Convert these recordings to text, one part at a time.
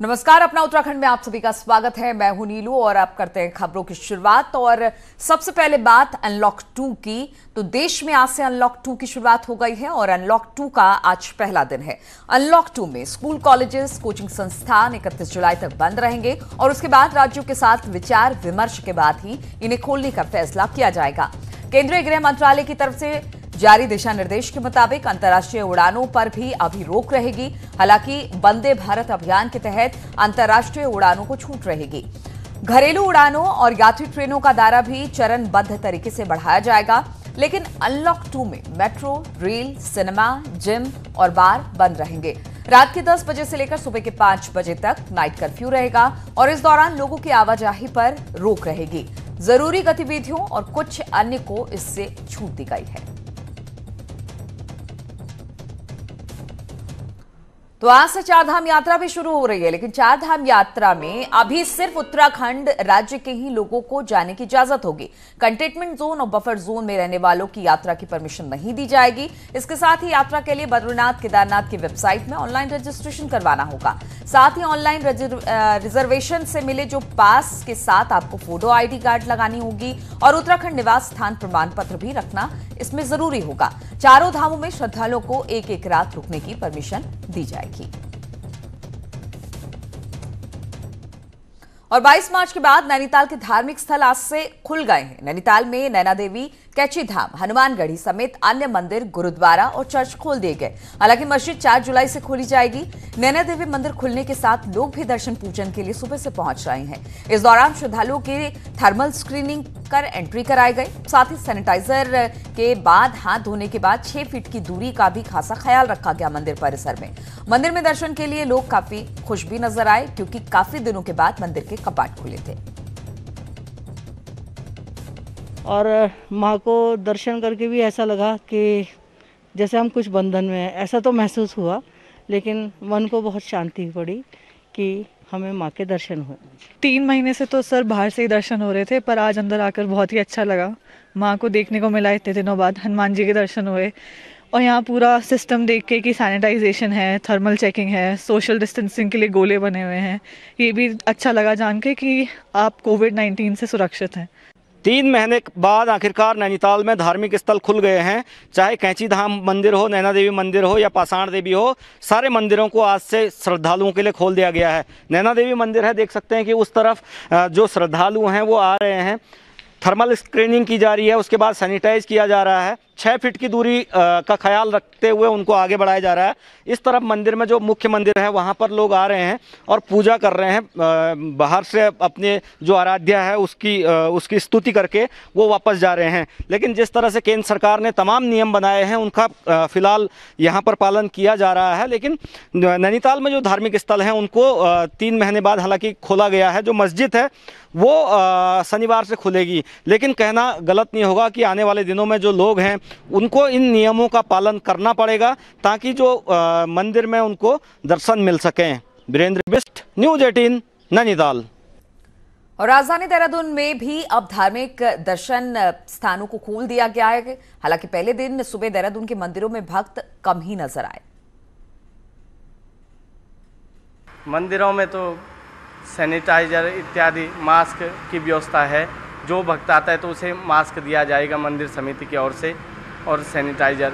नमस्कार, अपना उत्तराखंड में आप सभी का स्वागत है। मैं हूं नीलू और आप करते हैं खबरों की शुरुआत। और सबसे पहले बात अनलॉक 2 की, तो देश में आज से अनलॉक 2 की शुरुआत हो गई है और अनलॉक 2 का आज पहला दिन है। अनलॉक 2 में स्कूल, कॉलेजेस, कोचिंग संस्थान 31 जुलाई तक बंद रहेंगे और उसके बाद राज्यों के साथ विचार विमर्श के बाद ही इन्हें खोलने का फैसला किया जाएगा। केंद्रीय गृह मंत्रालय की तरफ से जारी दिशा निर्देश के मुताबिक अंतर्राष्ट्रीय उड़ानों पर भी अभी रोक रहेगी। हालांकि वंदे भारत अभियान के तहत अंतर्राष्ट्रीय उड़ानों को छूट रहेगी। घरेलू उड़ानों और यात्री ट्रेनों का दायरा भी चरणबद्ध तरीके से बढ़ाया जाएगा। लेकिन अनलॉक 2 में मेट्रो, रेल, सिनेमा, जिम और बार बंद रहेंगे। रात के 10 बजे से लेकर सुबह के 5 बजे तक नाइट कर्फ्यू रहेगा और इस दौरान लोगों की आवाजाही पर रोक रहेगी। जरूरी गतिविधियों और कुछ अन्य को इससे छूट दी गई है। तो आज से चारधाम यात्रा भी शुरू हो रही है, लेकिन चारधाम यात्रा में अभी सिर्फ उत्तराखंड राज्य के ही लोगों को जाने की इजाजत होगी। कंटेनमेंट जोन और बफर जोन में रहने वालों की यात्रा की परमिशन नहीं दी जाएगी। इसके साथ ही यात्रा के लिए बद्रीनाथ, केदारनाथ की वेबसाइट में ऑनलाइन रजिस्ट्रेशन करवाना होगा। साथ ही ऑनलाइन रिजर्वेशन से मिले जो पास के साथ आपको फोटो आईडी कार्ड लगानी होगी और उत्तराखंड निवास स्थान प्रमाण पत्र भी रखना इसमें जरूरी होगा। चारों धामों में श्रद्धालुओं को एक एक रात रुकने की परमिशन दी जाएगी। और 22 मार्च के बाद नैनीताल के धार्मिक स्थल आज से खुल गए हैं। नैनीताल में नैना देवी, कैची धाम, हनुमानगढ़ी समेत अन्य मंदिर, गुरुद्वारा और चर्च खोल दिए गए। हालांकि मस्जिद 4 जुलाई से खोली जाएगी। नैना देवी मंदिर खुलने के साथ लोग भी दर्शन पूजन के लिए सुबह से पहुंच रहे हैं। इस दौरान श्रद्धालुओं की थर्मल स्क्रीनिंग कर एंट्री कराई गई। साथ ही सैनिटाइजर के बाद हाथ धोने के बाद 6 फीट की दूरी का भी खासा ख्याल रखा गया मंदिर परिसर में। मंदिर में दर्शन के लिए लोग काफी खुश भी नजर आए, क्योंकि काफी दिनों के बाद मंदिर के कपाट खुले थे। और माँ को दर्शन करके भी ऐसा लगा कि जैसे हम कुछ बंधन में हैं, ऐसा तो महसूस हुआ, लेकिन मन को बहुत शांति पड़ी कि हमें माँ के दर्शन हुए। 3 महीने से तो सर बाहर से ही दर्शन हो रहे थे, पर आज अंदर आकर बहुत ही अच्छा लगा। माँ को देखने को मिला इतने दिनों बाद, हनुमान जी के दर्शन हुए और यहाँ पूरा सिस्टम देख के कि सैनिटाइजेशन है, थर्मल चेकिंग है, सोशल डिस्टेंसिंग के लिए गोले बने हुए हैं, ये भी अच्छा लगा जान के कि आप कोविड-19 से सुरक्षित हैं। 3 महीने बाद आखिरकार नैनीताल में धार्मिक स्थल खुल गए हैं। चाहे कैची धाम मंदिर हो, नैना देवी मंदिर हो या पाषाण देवी हो, सारे मंदिरों को आज से श्रद्धालुओं के लिए खोल दिया गया है। नैना देवी मंदिर है, देख सकते हैं कि उस तरफ जो श्रद्धालु हैं वो आ रहे हैं। थर्मल स्क्रीनिंग की जा रही है, उसके बाद सैनिटाइज किया जा रहा है। 6 फीट की दूरी का ख्याल रखते हुए उनको आगे बढ़ाया जा रहा है। इस तरफ मंदिर में जो मुख्य मंदिर है वहाँ पर लोग आ रहे हैं और पूजा कर रहे हैं। बाहर से अपने जो आराध्या है उसकी स्तुति करके वो वापस जा रहे हैं। लेकिन जिस तरह से केंद्र सरकार ने तमाम नियम बनाए हैं उनका फिलहाल यहाँ पर पालन किया जा रहा है। लेकिन नैनीताल में जो धार्मिक स्थल हैं उनको 3 महीने बाद हालांकि खोला गया है। जो मस्जिद है वो शनिवार से खुलेगी, लेकिन कहना गलत नहीं होगा कि आने वाले दिनों में जो लोग हैं उनको इन नियमों का पालन करना पड़ेगा ताकि जो मंदिर में उनको दर्शन मिल सकें। वीरेंद्र बिष्ट, न्यूज़ 18, नैनीताल। और राजधानी देहरादून में भी अब धार्मिक दर्शन स्थानों को खोल दिया गया है। हालांकि पहले दिन सुबह देहरादून के मंदिरों में भक्त कम ही नजर आए। मंदिरों में तो सैनिटाइजर इत्यादि मास्क की व्यवस्था है। जो भक्त आता है तो उसे मास्क दिया जाएगा मंदिर समिति की ओर से, और सैनिटाइजर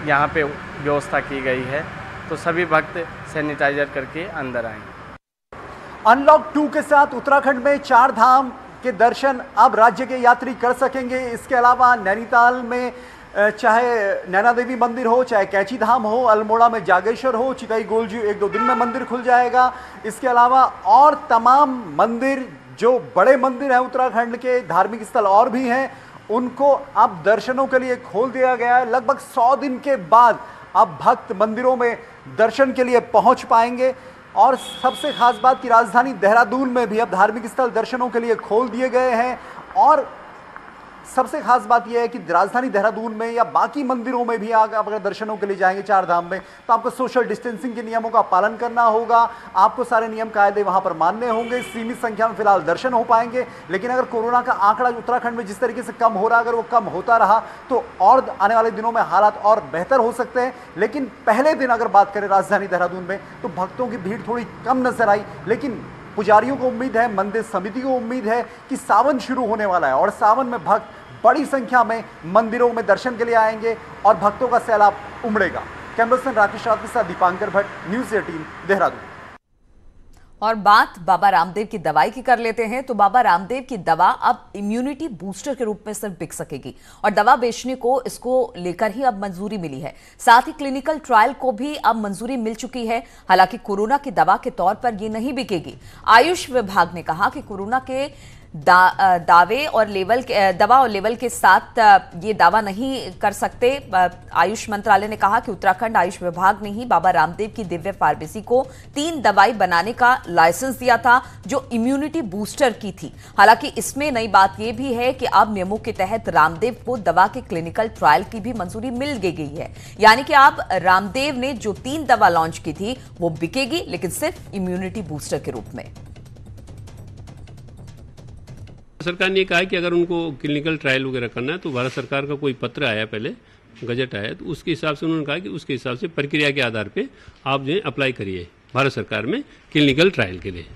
यहाँ पे व्यवस्था की गई है, तो सभी भक्त सैनिटाइजर करके अंदर आएंगे। अनलॉक 2 के साथ उत्तराखंड में 4 धाम के दर्शन अब राज्य के यात्री कर सकेंगे। इसके अलावा नैनीताल में चाहे नैना देवी मंदिर हो, चाहे कैची धाम हो, अल्मोड़ा में जागेश्वर हो, चिताई गोलजी 1-2 दिन में मंदिर खुल जाएगा। इसके अलावा और तमाम मंदिर, जो बड़े मंदिर हैं उत्तराखंड के, धार्मिक स्थल और भी हैं, उनको अब दर्शनों के लिए खोल दिया गया है। लगभग 100 दिन के बाद अब भक्त मंदिरों में दर्शन के लिए पहुंच पाएंगे। और सबसे खास बात कि राजधानी देहरादून में भी अब धार्मिक स्थल दर्शनों के लिए खोल दिए गए हैं और सबसे खास बात यह है कि राजधानी देहरादून में या बाकी मंदिरों में भी आप अगर दर्शनों के लिए जाएंगे चार धाम में, तो आपको सोशल डिस्टेंसिंग के नियमों का पालन करना होगा, आपको सारे नियम कायदे वहां पर मानने होंगे, सीमित संख्या में फिलहाल दर्शन हो पाएंगे। लेकिन अगर कोरोना का आंकड़ा उत्तराखंड में जिस तरीके से कम हो रहा, अगर वो कम होता रहा तो और आने वाले दिनों में हालात और बेहतर हो सकते हैं। लेकिन पहले दिन अगर बात करें राजधानी देहरादून में, तो भक्तों की भीड़ थोड़ी कम नजर आई। लेकिन पुजारियों को उम्मीद है, मंदिर समिति को उम्मीद है कि सावन शुरू होने वाला है और सावन में भक्त बड़ी संख्या में मंदिरों में दर्शन के लिए आएंगे और भक्तों का सैलाब उमड़ेगा। कैमरा पर्सन राकेश रावत के साथ दीपांकर भट्ट, न्यूज़ 18 देहरादून। और बात बाबा रामदेव की दवाई की कर लेते हैं। तो बाबा रामदेव की दवा अब इम्यूनिटी बूस्टर के रूप में सिर्फ बिक सकेगी और दवा बेचने को इसको लेकर ही अब मंजूरी मिली है। साथ ही क्लिनिकल ट्रायल को भी अब मंजूरी मिल चुकी है। हालांकि कोरोना की दवा के तौर पर यह नहीं बिकेगी। आयुष विभाग ने कहा कि कोरोना के दावे और लेवल दवा और लेवल के साथ ये दावा नहीं कर सकते। आयुष मंत्रालय ने कहा कि उत्तराखंड आयुष विभाग ने ही बाबा रामदेव की दिव्य फार्मेसी को 3 दवाई बनाने का लाइसेंस दिया था जो इम्यूनिटी बूस्टर की थी। हालांकि इसमें नई बात यह भी है कि अब नियमों के तहत रामदेव को दवा के क्लिनिकल ट्रायल की भी मंजूरी मिल गई है। यानी कि अब रामदेव ने जो 3 दवा लॉन्च की थी वो बिकेगी, लेकिन सिर्फ इम्यूनिटी बूस्टर के रूप में। सरकार ने कहा कि अगर उनको क्लिनिकल ट्रायल वगैरह करना है तो भारत सरकार का कोई पत्र आया, पहले गजट आया, तो उसके हिसाब से उन्होंने कहा कि उसके हिसाब से प्रक्रिया के आधार पे आप जो है अप्लाई करिए भारत सरकार में क्लिनिकल ट्रायल के लिए।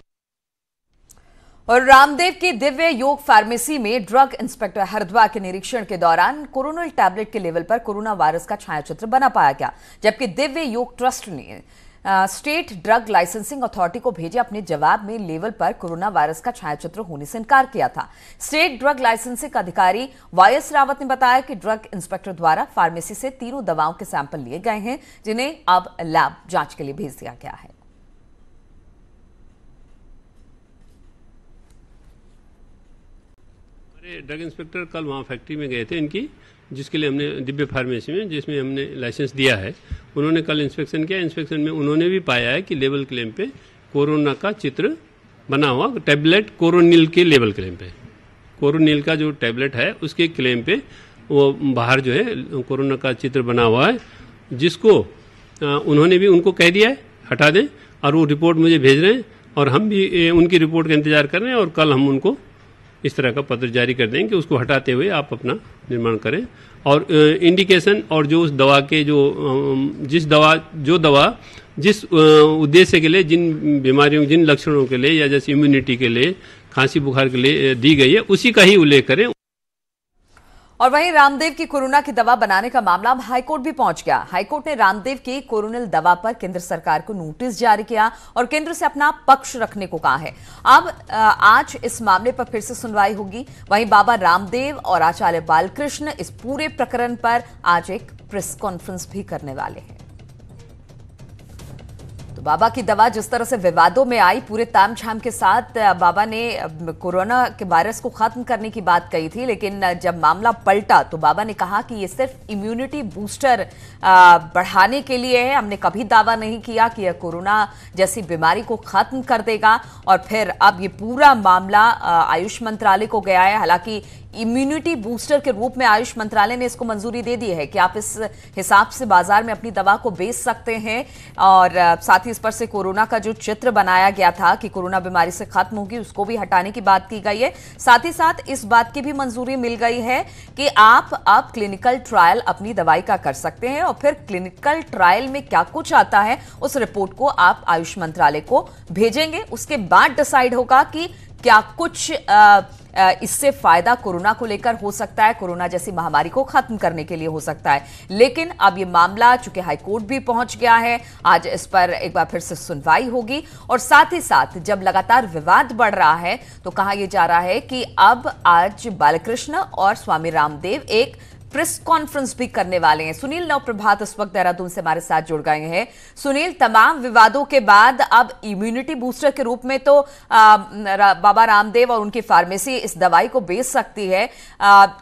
और रामदेव की दिव्य योग फार्मेसी में ड्रग इंस्पेक्टर हरिद्वार के निरीक्षण के दौरान कोरोनल टैबलेट के लेवल पर कोरोना वायरस का छायाचित्र बना पाया गया, जबकि दिव्य योग ट्रस्ट ने स्टेट ड्रग लाइसेंसिंग अथॉरिटी को भेजे अपने जवाब में लेवल पर कोरोना वायरस का छायाचित्र होने से इनकार किया था। स्टेट ड्रग लाइसेंसिंग अधिकारी वाईएस रावत ने बताया कि ड्रग इंस्पेक्टर द्वारा फार्मेसी से 3 दवाओं के सैंपल लिए गए हैं, जिन्हें अब लैब जांच के लिए भेज दिया गया है। ड्रग इंस्पेक्टर कल वहाँ फैक्ट्री में गए थे इनकी, जिसके लिए हमने दिव्य फार्मेसी में, जिसमें हमने लाइसेंस दिया है, उन्होंने कल इंस्पेक्शन किया। इंस्पेक्शन में उन्होंने भी पाया है कि लेवल क्लेम पे कोरोना का चित्र बना हुआ टैबलेट कोरोनिल के लेवल क्लेम पे, कोरोनिल का जो टैबलेट है उसके क्लेम पे वो बाहर जो है कोरोना का चित्र बना हुआ है, जिसको उन्होंने भी उनको कह दिया है हटा दें, और वो रिपोर्ट मुझे भेज रहे हैं और हम भी उनकी रिपोर्ट का इंतजार कर रहे हैं। और कल हम उनको इस तरह का पत्र जारी कर देंगे कि उसको हटाते हुए आप अपना निर्माण करें। और इंडिकेशन और जो उस दवा के जिस उद्देश्य के लिए, जिन बीमारियों, जिन लक्षणों के लिए, या जैसे इम्यूनिटी के लिए, खांसी बुखार के लिए दी गई है, उसी का ही उल्लेख करें। और वहीं रामदेव की कोरोना की दवा बनाने का मामला अब हाईकोर्ट भी पहुंच गया। हाईकोर्ट ने रामदेव की कोरोनिल दवा पर केंद्र सरकार को नोटिस जारी किया और केंद्र से अपना पक्ष रखने को कहा है। अब आज इस मामले पर फिर से सुनवाई होगी। वहीं बाबा रामदेव और आचार्य बालकृष्ण इस पूरे प्रकरण पर आज एक प्रेस कॉन्फ्रेंस भी करने वाले हैं। तो बाबा की दवा जिस तरह से विवादों में आई, पूरे तामझाम के साथ बाबा ने कोरोना के वायरस को खत्म करने की बात कही थी, लेकिन जब मामला पलटा तो बाबा ने कहा कि ये सिर्फ इम्यूनिटी बूस्टर बढ़ाने के लिए है। हमने कभी दावा नहीं किया कि यह कोरोना जैसी बीमारी को खत्म कर देगा। और फिर अब ये पूरा मामला आयुष मंत्रालय को गया है। हालांकि इम्यूनिटी बूस्टर के रूप में आयुष मंत्रालय ने इसको मंजूरी दे दी है कि आप इस हिसाब से बाजार में अपनी दवा को बेच सकते हैं। और साथ ही इस पर से कोरोना का जो चित्र बनाया गया था कि कोरोना बीमारी से खत्म होगी, उसको भी हटाने की बात की गई है। साथ ही साथ इस बात की भी मंजूरी मिल गई है कि आप अब क्लिनिकल ट्रायल अपनी दवाई का कर सकते हैं और फिर क्लिनिकल ट्रायल में क्या कुछ आता है उस रिपोर्ट को आप आयुष मंत्रालय को भेजेंगे। उसके बाद डिसाइड होगा कि क्या कुछ इससे फायदा कोरोना को लेकर हो सकता है, कोरोना जैसी महामारी को खत्म करने के लिए हो सकता है। लेकिन अब ये मामला चूंकि हाईकोर्ट भी पहुंच गया है, आज इस पर एक बार फिर से सुनवाई होगी। और साथ ही साथ जब लगातार विवाद बढ़ रहा है तो कहा यह जा रहा है कि अब आज बालकृष्ण और स्वामी रामदेव एक प्रेस कॉन्फ्रेंस भी करने वाले हैं। सुनील नवप्रभात इस वक्त देहरादून से हमारे साथ जुड़ गए हैं। सुनील, तमाम विवादों के बाद अब इम्यूनिटी बूस्टर के रूप में तो बाबा रामदेव और उनकी फार्मेसी इस दवाई को बेच सकती है,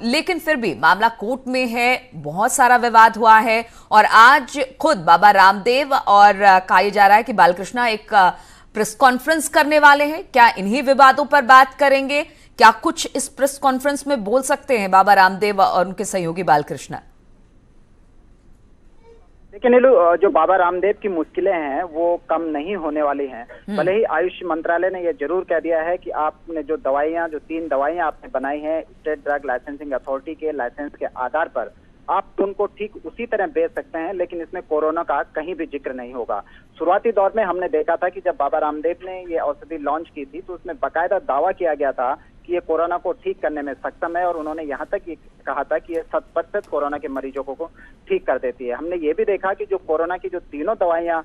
लेकिन फिर भी मामला कोर्ट में है, बहुत सारा विवाद हुआ है और आज खुद बाबा रामदेव और कहा जा रहा है कि बालकृष्ण एक प्रेस कॉन्फ्रेंस करने वाले हैं। क्या इन्हीं विवादों पर बात करेंगे क्या कुछ इस प्रेस कॉन्फ्रेंस में बोल सकते हैं बाबा रामदेव और उनके सहयोगी बालकृष्ण? देखिए नीलू, जो बाबा रामदेव की मुश्किलें हैं वो कम नहीं होने वाली हैं। भले ही आयुष मंत्रालय ने यह जरूर कह दिया है कि आपने जो 3 दवाइयां आपने बनाई हैं स्टेट ड्रग लाइसेंसिंग अथॉरिटी के लाइसेंस के आधार पर, आप उनको ठीक उसी तरह बेच सकते हैं, लेकिन इसमें कोरोना का कहीं भी जिक्र नहीं होगा। शुरुआती दौर में हमने देखा था कि जब बाबा रामदेव ने ये औषधि लॉन्च की थी तो उसमें बाकायदा दावा किया गया था कि ये कोरोना को ठीक करने में सक्षम है, और उन्होंने यहाँ तक ये कहा था कि ये 100% कोरोना के मरीजों को ठीक कर देती है। हमने ये भी देखा कि जो कोरोना की जो 3 दवाइयां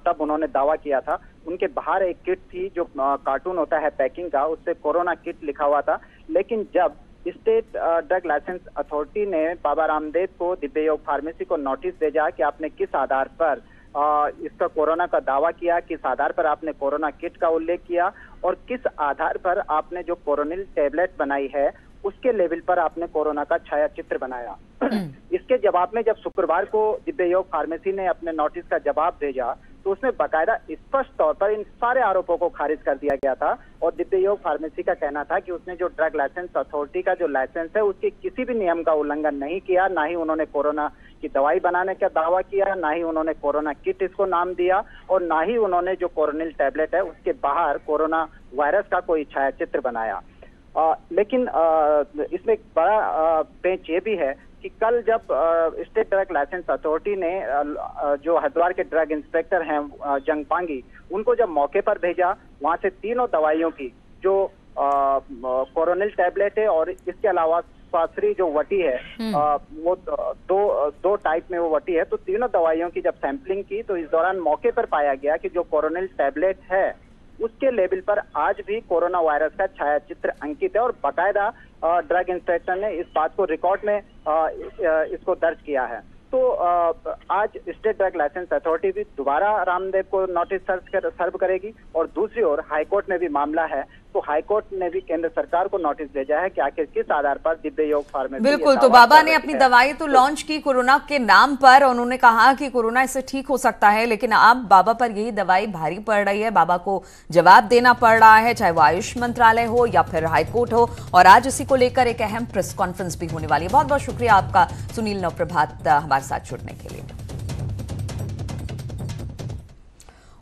तब उन्होंने दावा किया था, उनके बाहर एक किट थी जो कार्टून होता है पैकिंग का, उससे कोरोना किट लिखा हुआ था। लेकिन जब स्टेट ड्रग लाइसेंस अथॉरिटी ने बाबा रामदेव को दिव्य योग फार्मेसी को नोटिस भेजा कि आपने किस आधार पर इसका कोरोना का दावा किया, किस आधार पर आपने कोरोना किट का उल्लेख किया, और किस आधार पर आपने जो कोरोनिल टैबलेट बनाई है उसके लेवल पर आपने कोरोना का छाया चित्र बनाया। इसके जवाब में जब शुक्रवार को दिव्य योग फार्मेसी ने अपने नोटिस का जवाब भेजा तो उसमें बाकायदा स्पष्ट तौर पर इन सारे आरोपों को खारिज कर दिया गया था, और दिव्य योग फार्मेसी का कहना था कि उसने जो ड्रग लाइसेंस अथॉरिटी का जो लाइसेंस है उसके किसी भी नियम का उल्लंघन नहीं किया, ना ही उन्होंने कोरोना की दवाई बनाने का दावा किया, ना ही उन्होंने कोरोना किट इसको नाम दिया, और ना ही उन्होंने जो कोरोनिल टैबलेट है उसके बाहर कोरोना वायरस का कोई छायाचित्र बनाया। लेकिन इसमें एक बड़ा पेंच ये भी है कि कल जब स्टेट ड्रग लाइसेंस अथॉरिटी ने जो हरिद्वार के ड्रग इंस्पेक्टर हैं जंग पांगी, उनको जब मौके पर भेजा, वहां से 3 दवाइयों की जो कोरोनिल टैबलेट है और इसके अलावा स्वाश्री जो वटी है वो दो टाइप में वो वटी है, तो 3 दवाइयों की जब सैंपलिंग की तो इस दौरान मौके पर पाया गया कि जो कोरोनिल टैबलेट है उसके लेवल पर आज भी कोरोना वायरस का छायाचित्र अंकित है, और बाकायदा ड्रग इंस्पेक्टर ने इस बात को रिकॉर्ड में इसको दर्ज किया है। तो आज स्टेट ड्रग लाइसेंस अथॉरिटी भी दोबारा रामदेव को नोटिस सर्व करेगी, और दूसरी ओर हाईकोर्ट में भी मामला है, तो हाईकोर्ट ने भी केंद्र सरकार को नोटिस भेजा है कि आखिर किस आधार पर दिव्य योग फार्मेसी। बिल्कुल, तो बाबा ने अपनी दवाई तो लॉन्च की कोरोना के नाम पर, उन्होंने कहा कि कोरोना इससे ठीक हो सकता है, लेकिन अब बाबा पर यही दवाई भारी पड़ रही है, बाबा को जवाब देना पड़ रहा है, चाहे वो आयुष मंत्रालय हो या फिर हाईकोर्ट हो, और आज इसी को लेकर एक अहम प्रेस कॉन्फ्रेंस भी होने वाली है। बहुत बहुत शुक्रिया आपका सुनील नवप्रभात हमारे साथ जुड़ने के लिए।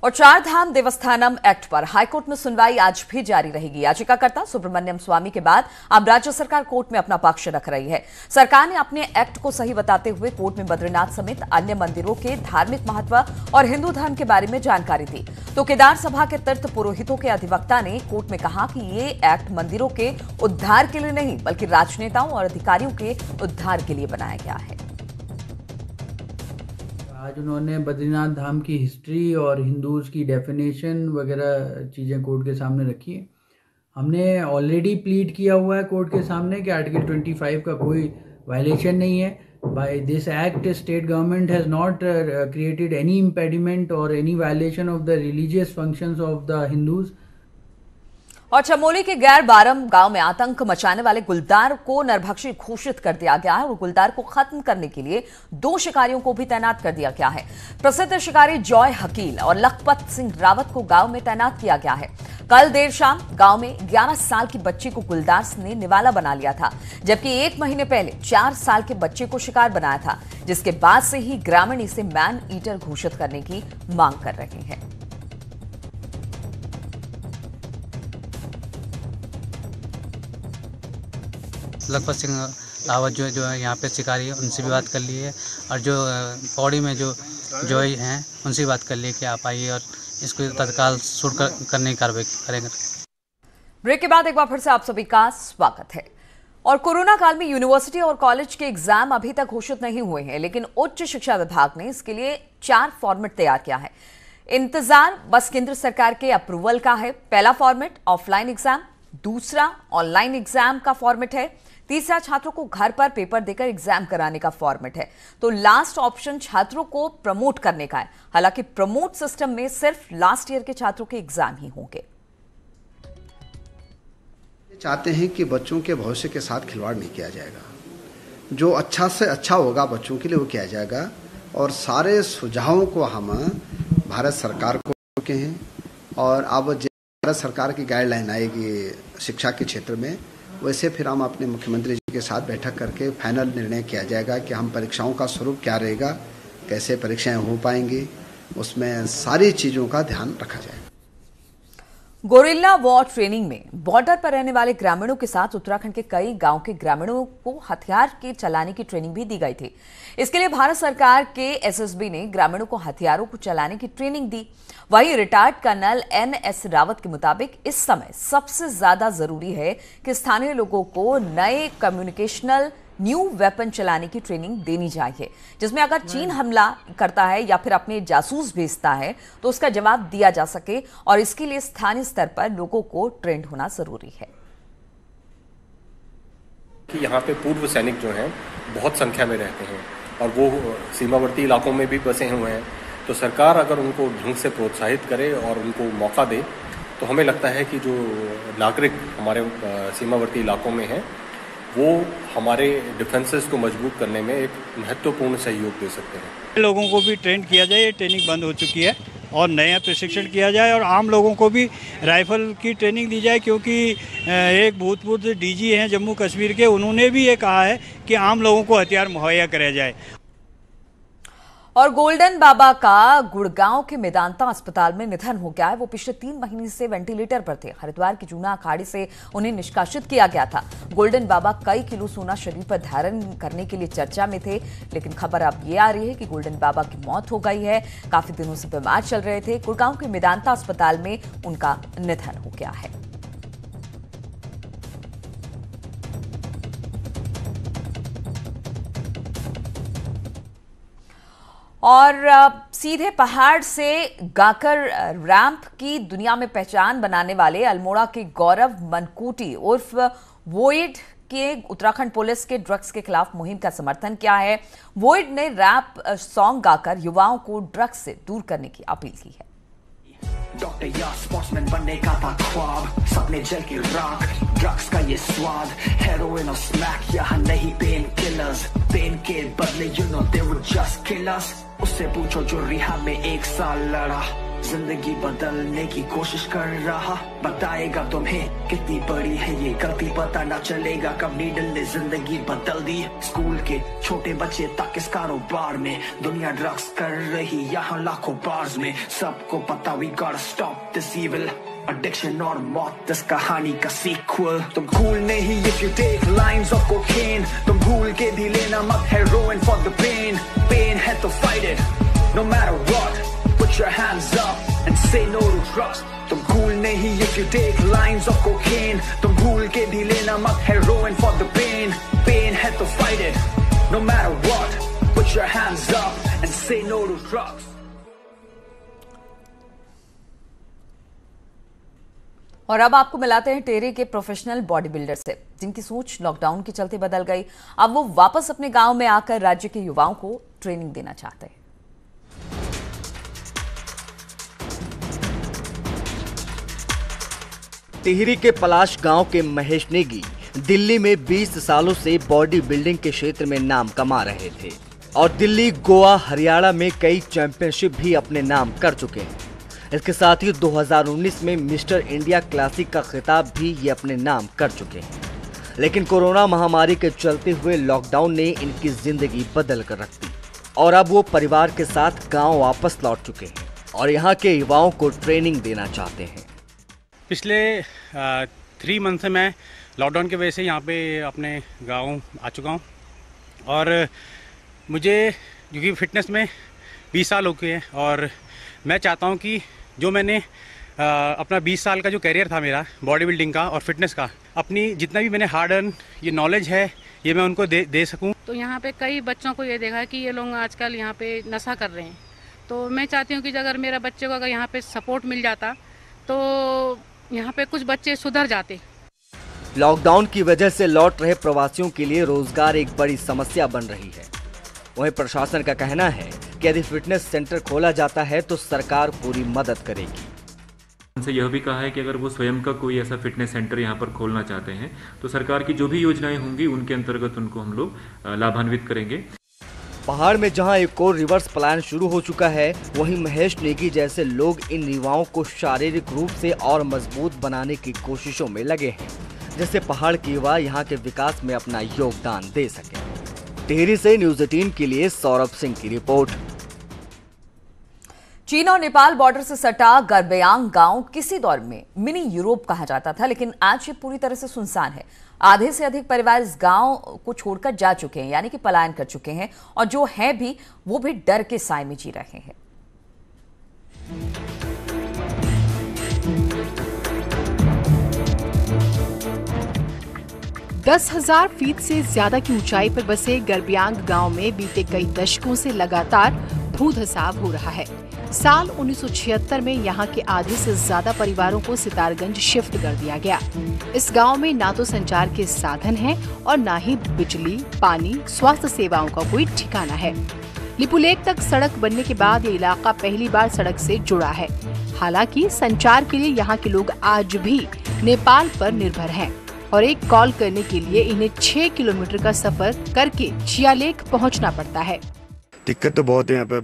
और 4 धाम देवस्थानम एक्ट पर हाईकोर्ट में सुनवाई आज भी जारी रहेगी। याचिकाकर्ता सुब्रमण्यम स्वामी के बाद अब राज्य सरकार कोर्ट में अपना पक्ष रख रही है। सरकार ने अपने एक्ट को सही बताते हुए कोर्ट में बद्रीनाथ समेत अन्य मंदिरों के धार्मिक महत्व और हिंदू धर्म के बारे में जानकारी दी। तो केदार सभा के तीर्थ पुरोहितों के अधिवक्ता ने कोर्ट में कहा कि ये एक्ट मंदिरों के उद्धार के लिए नहीं बल्कि राजनेताओं और अधिकारियों के उद्धार के लिए बनाया गया है। आज उन्होंने बद्रीनाथ धाम की हिस्ट्री और हिंदूज़ की डेफिनेशन वगैरह चीज़ें कोर्ट के सामने रखी हैं। हमने ऑलरेडी प्लीड किया हुआ है कोर्ट के सामने कि आर्टिकल 25 का कोई वायलेशन नहीं है। By this act state government has not created any impediment और any violation of the religious functions of the Hindus. और चमोली के गैर बारम गांव में आतंक मचाने वाले गुलदार को नरभक्षी घोषित कर दिया गया है और गुलदार को खत्म करने के लिए 2 शिकारियों को भी तैनात कर दिया गया है। प्रसिद्ध शिकारी जॉय हकील और लखपत सिंह रावत को गांव में तैनात किया गया है। कल देर शाम गांव में 11 साल की बच्ची को गुलदार ने निवाला बना लिया था, जबकि 1 महीने पहले 4 साल के बच्चे को शिकार बनाया था, जिसके बाद से ही ग्रामीण इसे मैन ईटर घोषित करने की मांग कर रहे हैं। लखपत सिंह रावत जो है यहाँ पे शिकारी है, उनसे भी बात कर ली है, और जो पौड़ी में जो जॉय हैं उनसे भी बात कर ली कि आप आइए और इसको तत्काल शूट करने की कार्रवाई करेंगे। ब्रेक के बाद एक बार फिर से आप सभी का स्वागत है। और कोरोना काल में यूनिवर्सिटी और कॉलेज के एग्जाम अभी तक घोषित नहीं हुए हैं, लेकिन उच्च शिक्षा विभाग ने इसके लिए 4 फॉर्मेट तैयार किया है। इंतजार बस केंद्र सरकार के अप्रूवल का है। पहला फॉर्मेट ऑफलाइन एग्जाम, दूसरा ऑनलाइन एग्जाम का फॉर्मेट है, तीसरा छात्रों को घर पर पेपर देकर एग्जाम कराने का फॉर्मेट है, तो लास्ट ऑप्शन छात्रों को प्रमोट करने का है। हालांकि प्रमोट सिस्टम में सिर्फ लास्ट ईयर के छात्रों के एग्जाम ही होंगे। चाहते हैं कि बच्चों के भविष्य के साथ खिलवाड़ नहीं किया जाएगा, जो अच्छा से अच्छा होगा बच्चों के लिए वो किया जाएगा, और सारे सुझावों को हम भारत सरकार को के हैं और अब भारत सरकार की गाइडलाइन आएगी शिक्षा के क्षेत्र में, वैसे फिर हम अपने मुख्यमंत्री जी के साथ बैठक करके फाइनल निर्णय किया जाएगा कि हम परीक्षाओं का स्वरूप क्या रहेगा, कैसे परीक्षाएं हो पाएंगी, उसमें सारी चीज़ों का ध्यान रखा जाएगा। गोरिल्ला वॉर ट्रेनिंग में बॉर्डर पर रहने वाले ग्रामीणों के साथ उत्तराखंड के कई गांव के ग्रामीणों को हथियार के चलाने की ट्रेनिंग भी दी गई थी। इसके लिए भारत सरकार के एसएसबी ने ग्रामीणों को हथियारों को चलाने की ट्रेनिंग दी। वहीं रिटायर्ड कर्नल एनएस रावत के मुताबिक इस समय सबसे ज्यादा जरूरी है कि स्थानीय लोगों को नए कम्युनिकेशनल न्यू वेपन चलाने की ट्रेनिंग देनी चाहिए, जिसमें अगर चीन हमला करता है या फिर अपने जासूस भेजता है तो उसका जवाब दिया जा सके, और इसके लिए स्थानीय स्तर पर लोगों को ट्रेंड होना जरूरी है। कि यहाँ पे पूर्व सैनिक जो हैं बहुत संख्या में रहते हैं और वो सीमावर्ती इलाकों में भी बसे हुए हैं, तो सरकार अगर उनको ढंग से प्रोत्साहित करे और उनको मौका दे तो हमें लगता है कि जो नागरिक हमारे सीमावर्ती इलाकों में हैं वो हमारे डिफेंसेस को मजबूत करने में एक महत्वपूर्ण सहयोग दे सकते हैं। लोगों को भी ट्रेन किया जाए, ये ट्रेनिंग बंद हो चुकी है और नया प्रशिक्षण किया जाए और आम लोगों को भी राइफल की ट्रेनिंग दी जाए, क्योंकि एक भूतपूर्व डीजी हैं जम्मू कश्मीर के, उन्होंने भी ये कहा है कि आम लोगों को हथियार मुहैया कराया जाए। और गोल्डन बाबा का गुड़गांव के मेदांता अस्पताल में निधन हो गया है। वो पिछले 3 महीने से वेंटिलेटर पर थे। हरिद्वार की जूना अखाड़ी से उन्हें निष्कासित किया गया था। गोल्डन बाबा कई किलो सोना शरीर पर धारण करने के लिए चर्चा में थे, लेकिन खबर अब ये आ रही है कि गोल्डन बाबा की मौत हो गई है। काफी दिनों से बीमार चल रहे थे। गुड़गांव के मेदांता अस्पताल में उनका निधन हो गया है। और सीधे पहाड़ से गाकर रैंप की दुनिया में पहचान बनाने वाले अल्मोड़ा के गौरव मनकोटी उर्फ वोइड के उत्तराखंड पुलिस के ड्रग्स के खिलाफ मुहिम का समर्थन किया है। वोइड ने रैप सॉन्ग गाकर युवाओं को ड्रग्स से दूर करने की अपील की है। डॉक्टर या स्पोर्ट्समैन बनने का था ख्वाब, सपने जल के राख, ड्रग्स का ये स्वाद, हेरोइन और स्मैक यहाँ नहीं पेन किलर्स, पेन के बदले you know they would just kill us। उससे पूछो जो रिहाब में 1 साल लड़ा, जिंदगी बदलने की कोशिश कर रहा, बताएगा तुम्हें कितनी बड़ी है ये गलती, पता ना चलेगा कब नीडल ने जिंदगी बदल दी। स्कूल के छोटे बच्चे तक इस कारोबार में, दुनिया ड्रग्स कर रही यहाँ लाखों बार्स में, सबको पता we gotta stop this evil addiction और मौत इस कहानी का सीक्वल। तुम कूल नहीं if you take lines of cocaine, तुम भूल के भी लेना मत heroin for the pain, pain है तो fight it no matter what, put your hands up and say no to drugs। तुम कूल नहीं if you take lines of cocaine, तुम भूल के भी लेना मत heroin for the pain, pain है तो fight it no matter what, put your hands up and say no to drugs। और अब आपको मिलाते हैं टेहरी के प्रोफेशनल बॉडी बिल्डर से, जिनकी सोच लॉकडाउन के चलते बदल गई। अब वो वापस अपने गांव में आकर राज्य के युवाओं को ट्रेनिंग देना चाहते हैं। टिहरी के पलाश गांव के महेश नेगी दिल्ली में 20 सालों से बॉडी बिल्डिंग के क्षेत्र में नाम कमा रहे थे और दिल्ली, गोवा, हरियाणा में कई चैंपियनशिप भी अपने नाम कर चुके हैं। इसके साथ ही 2019 में मिस्टर इंडिया क्लासिक का खिताब भी ये अपने नाम कर चुके हैं। लेकिन कोरोना महामारी के चलते हुए लॉकडाउन ने इनकी जिंदगी बदल कर रख दी और अब वो परिवार के साथ गांव वापस लौट चुके हैं और यहाँ के युवाओं को ट्रेनिंग देना चाहते हैं। पिछले 3 मंथ से मैं लॉकडाउन की वजह से यहाँ पे अपने गांव आ चुका हूँ और मुझे क्योंकि फिटनेस में 20 साल हो गए हैं और मैं चाहता हूँ कि जो मैंने अपना 20 साल का जो कैरियर था मेरा बॉडी बिल्डिंग का और फिटनेस का, अपनी जितना भी मैंने हार्ड अर्न ये नॉलेज है ये मैं उनको दे सकूँ। तो यहाँ पे कई बच्चों को ये देखा कि ये लोग आजकल यहाँ पे नशा कर रहे हैं, तो मैं चाहती हूँ कि अगर मेरा बच्चे को अगर यहाँ पे सपोर्ट मिल जाता तो यहाँ पे कुछ बच्चे सुधर जाते। लॉकडाउन की वजह से लौट रहे प्रवासियों के लिए रोजगार एक बड़ी समस्या बन रही है। वहीं प्रशासन का कहना है कि यदि फिटनेस सेंटर खोला जाता है तो सरकार पूरी मदद करेगी। उनसे यह भी कहा है कि अगर वो स्वयं का कोई ऐसा फिटनेस सेंटर यहाँ पर खोलना चाहते हैं तो सरकार की जो भी योजनाएं होंगी उनके अंतर्गत उनको हम लोग लाभान्वित करेंगे। पहाड़ में जहां एक और रिवर्स प्लान शुरू हो चुका है, वहीं महेश नेगी जैसे लोग इन युवाओं को शारीरिक रूप से और मजबूत बनाने की कोशिशों में लगे हैं, जिससे पहाड़ के युवा यहां के विकास में अपना योगदान दे सके। टिहरी से न्यूज़ 18 के लिए सौरभ सिंह की रिपोर्ट। चीन और नेपाल बॉर्डर से सटा गर्बयांग गांव किसी दौर में मिनी यूरोप कहा जाता था, लेकिन आज ये पूरी तरह से सुनसान है। आधे से अधिक परिवार इस गांव को छोड़कर जा चुके हैं, यानी कि पलायन कर चुके हैं, और जो हैं भी वो भी डर के साए में जी रहे हैं। दस 10,000 फीट से ज्यादा की ऊंचाई पर बसे गर्बयांग गांव में बीते कई दशकों से लगातार भूधसाव हो रहा है। साल 1976 में यहाँ के आधे से ज्यादा परिवारों को सितारगंज शिफ्ट कर दिया गया। इस गांव में ना तो संचार के साधन हैं और ना ही बिजली, पानी, स्वास्थ्य सेवाओं का कोई ठिकाना है। लिपुलेख तक सड़क बनने के बाद ये इलाका पहली बार सड़क से जुड़ा है। हालांकि संचार के लिए यहाँ के लोग आज भी नेपाल पर निर्भर हैं और एक कॉल करने के लिए इन्हें 6 किलोमीटर का सफर करके चियालेख पहुँचना पड़ता है। दिक्कत तो बहुत है यहाँ पे।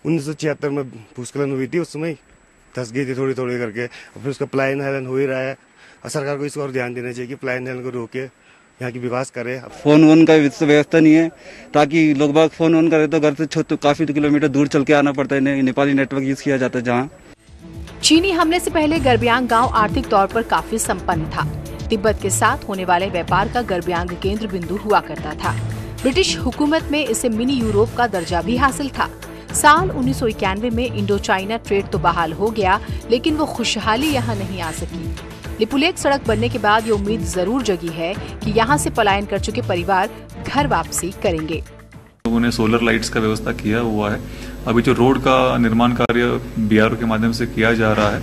1976 में भूस्खलन हुई थी, उस समय धस गई थी थोड़ी थोड़ी करके। फिर उसका पलायन हेलन हो ही रहा है और सरकार को इस और ध्यान देना चाहिए कि पलायन हेलन को रोके, यहाँ की विकास करे। फोन वोन का व्यवस्था नहीं है, ताकि लोग बाग फोन ऑन करे तो घर से तो काफी किलोमीटर दूर चल के आना पड़ता है। नेपाली नेटवर्क यूज किया जाता है। जहाँ चीनी हमले से पहले गर्बयांग गाँव आर्थिक तौर पर काफी संपन्न था। तिब्बत के साथ होने वाले व्यापार का गर्बयांग केंद्र बिंदु हुआ करता था। ब्रिटिश हुकूमत में इसे मिनी यूरोप का दर्जा भी हासिल था। साल 1991 में इंडो चाइना ट्रेड तो बहाल हो गया, लेकिन वो खुशहाली यहाँ नहीं आ सकी। लिपुलेख सड़क बनने के बाद ये उम्मीद जरूर जगी है कि यहाँ से पलायन कर चुके परिवार घर वापसी करेंगे। लोगों ने सोलर लाइट्स का व्यवस्था किया हुआ है। अभी जो रोड का निर्माण कार्य बीआरओ के माध्यम से किया जा रहा है,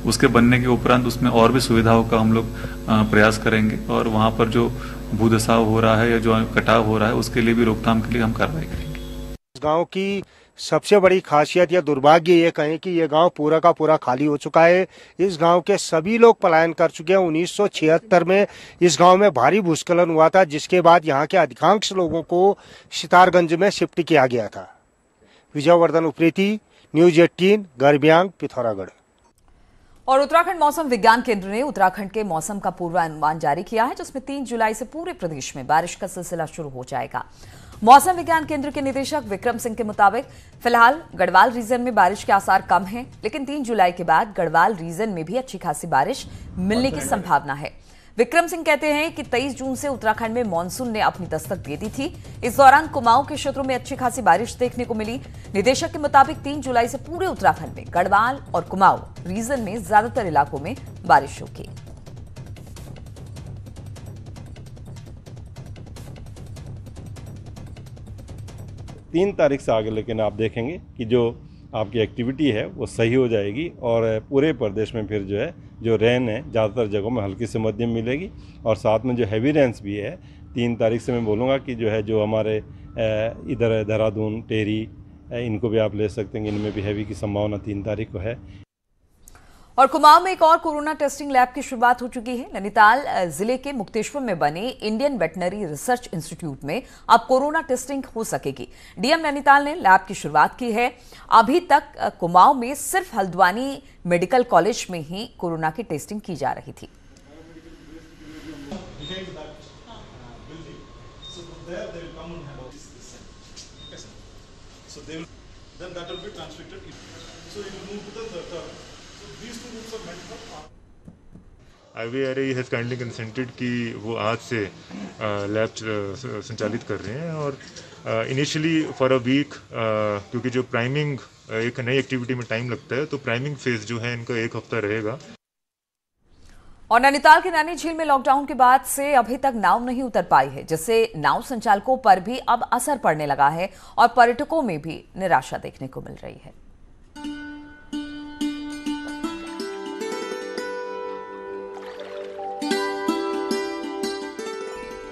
उसके बनने के उपरांत उसमें और भी सुविधाओं का हम लोग प्रयास करेंगे और वहाँ पर जो भूधसाव हो रहा है या जो कटाव हो रहा है, उसके लिए भी रोकथाम के लिए हम कार्रवाई करेंगे। इस गांव की सबसे बड़ी खासियत या दुर्भाग्य ये कहें कि ये गांव पूरा का पूरा खाली हो चुका है। इस गांव के सभी लोग पलायन कर चुके हैं। 1976 में इस गांव में भारी भूस्खलन हुआ था, जिसके बाद यहाँ के अधिकांश लोगों को सितारगंज में शिफ्ट किया गया था। विजयवर्धन उप्रेती, न्यूज़ 18, गर्बयांग, पिथौरागढ़। और उत्तराखंड मौसम विज्ञान केंद्र ने उत्तराखंड के मौसम का पूर्वानुमान जारी किया है, जिसमें 3 जुलाई से पूरे प्रदेश में बारिश का सिलसिला शुरू हो जाएगा। मौसम विज्ञान केंद्र के निदेशक विक्रम सिंह के मुताबिक फिलहाल गढ़वाल रीजन में बारिश के आसार कम हैं, लेकिन 3 जुलाई के बाद गढ़वाल रीजन में भी अच्छी खासी बारिश मिलने की संभावना है। विक्रम सिंह कहते हैं कि 23 जून से उत्तराखंड में मानसून ने अपनी दस्तक दे दी थी। इस दौरान कुमाऊं के क्षेत्रों में अच्छी खासी बारिश देखने को मिली। निदेशक के मुताबिक 3 जुलाई से पूरे उत्तराखंड में गढ़वाल और कुमाऊं रीजन में ज्यादातर इलाकों में बारिश होगी। 3 तारीख से आगे लेकिन आप देखेंगे कि जो आपकी एक्टिविटी है वो सही हो जाएगी और पूरे प्रदेश में फिर जो है जो रेन है ज़्यादातर जगहों में हल्की से मध्यम मिलेगी और साथ में जो हैवी रेन्स भी है 3 तारीख से मैं बोलूँगा कि जो है जो हमारे इधर देहरादून, टेहरी, इनको भी आप ले सकते हैं। इनमें भी हैवी की संभावना 3 तारीख को है। और कुमाऊं में एक और कोरोना टेस्टिंग लैब की शुरुआत हो चुकी है। नैनीताल जिले के मुक्तेश्वर में बने इंडियन वेटनरी रिसर्च इंस्टीट्यूट में अब कोरोना टेस्टिंग हो सकेगी। डीएम नैनीताल ने लैब की शुरुआत की है। अभी तक कुमाऊं में सिर्फ हल्द्वानी मेडिकल कॉलेज में ही कोरोना की टेस्टिंग की जा रही थी। IVRA हैज काइंडली कंसेंटेड कि वो आज से लैब संचालित कर रहे हैं और इनिशियली फॉर अ वीक, क्योंकि जो प्राइमिंग एक नई एक्टिविटी में टाइम लगता है, तो प्राइमिंग फेज जो है इनका 1 हफ्ता रहेगा। और नैनीताल के नैनी झील में लॉकडाउन के बाद से अभी तक नाव नहीं उतर पाई है, जिससे नाव संचालकों पर भी अब असर पड़ने लगा है और पर्यटकों में भी निराशा देखने को मिल रही है।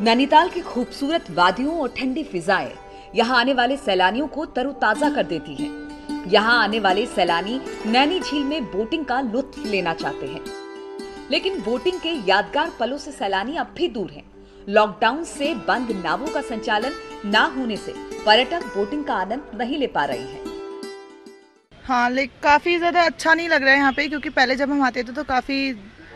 नैनीताल की खूबसूरत वादियों और ठंडी फिजाएं यहां आने वाले सैलानियों को तरोताजा कर देती हैं। यहां आने वाले सैलानी नैनी झील में बोटिंग का लुत्फ लेना चाहते हैं, लेकिन बोटिंग के यादगार पलों से सैलानी अब भी दूर हैं। लॉकडाउन से बंद नावों का संचालन ना होने से पर्यटक बोटिंग का आनंद नहीं ले पा रहे हैं। हाँ, लेकिन काफ़ी ज़्यादा अच्छा नहीं लग रहा है यहाँ पे, क्योंकि पहले जब हम आते थे तो काफ़ी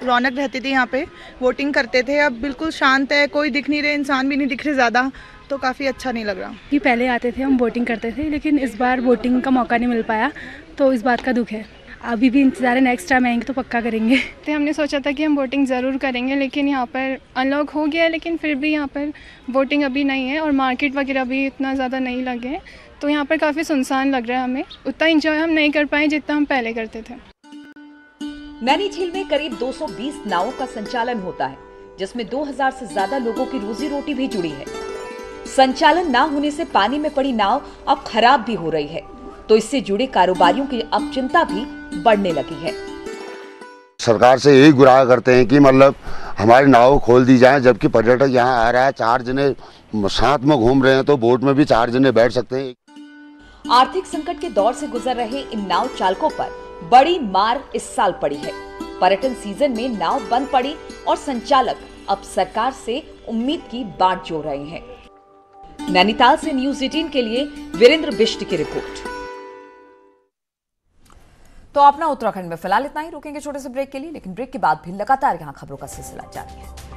रौनक रहती थी यहाँ पे, बोटिंग करते थे। अब बिल्कुल शांत है, कोई दिख नहीं रहे, इंसान भी नहीं दिख रहे ज़्यादा, तो काफ़ी अच्छा नहीं लग रहा। कि पहले आते थे हम बोटिंग करते थे, लेकिन इस बार बोटिंग का मौका नहीं मिल पाया, तो इस बात का दुख है। अभी भी इंतज़ार है, नेक्स्ट टाइम आएंगे तो पक्का करेंगे। तो हमने सोचा था कि हम बोटिंग ज़रूर करेंगे, लेकिन यहाँ पर अनलॉक हो गया है, लेकिन फिर भी यहाँ पर बोटिंग अभी नहीं है और मार्केट वगैरह भी इतना ज़्यादा नहीं लगे हैं, तो यहाँ पर काफ़ी सुनसान लग रहा है हमें। उतना इंजॉय हम नहीं कर पाए जितना हम पहले करते थे। नैनी झील में करीब 220 नावों का संचालन होता है, जिसमें 2000 से ज्यादा लोगों की रोजी रोटी भी जुड़ी है। संचालन ना होने से पानी में पड़ी नाव अब खराब भी हो रही है, तो इससे जुड़े कारोबारियों की अब चिंता भी बढ़ने लगी है। सरकार से यही गुहार करते हैं कि मतलब हमारी नाव खोल दी जाए, जबकि पर्यटक यहाँ आ रहा है, 4 जने साथ में घूम रहे हैं तो बोट में भी 4 जने बैठ सकते हैं। आर्थिक संकट के दौर से गुजर रहे इन नाव चालकों पर बड़ी मार इस साल पड़ी है। पर्यटन सीजन में नाव बंद पड़ी और संचालक अब सरकार से उम्मीद की बाट जोड़ रहे हैं। नैनीताल से न्यूज़ 18 के लिए वीरेंद्र बिष्ट की रिपोर्ट। तो अपना उत्तराखंड में फिलहाल इतना ही, रुकेंगे छोटे से ब्रेक के लिए, लेकिन ब्रेक के बाद भी लगातार यहाँ खबरों का सिलसिला जारी है।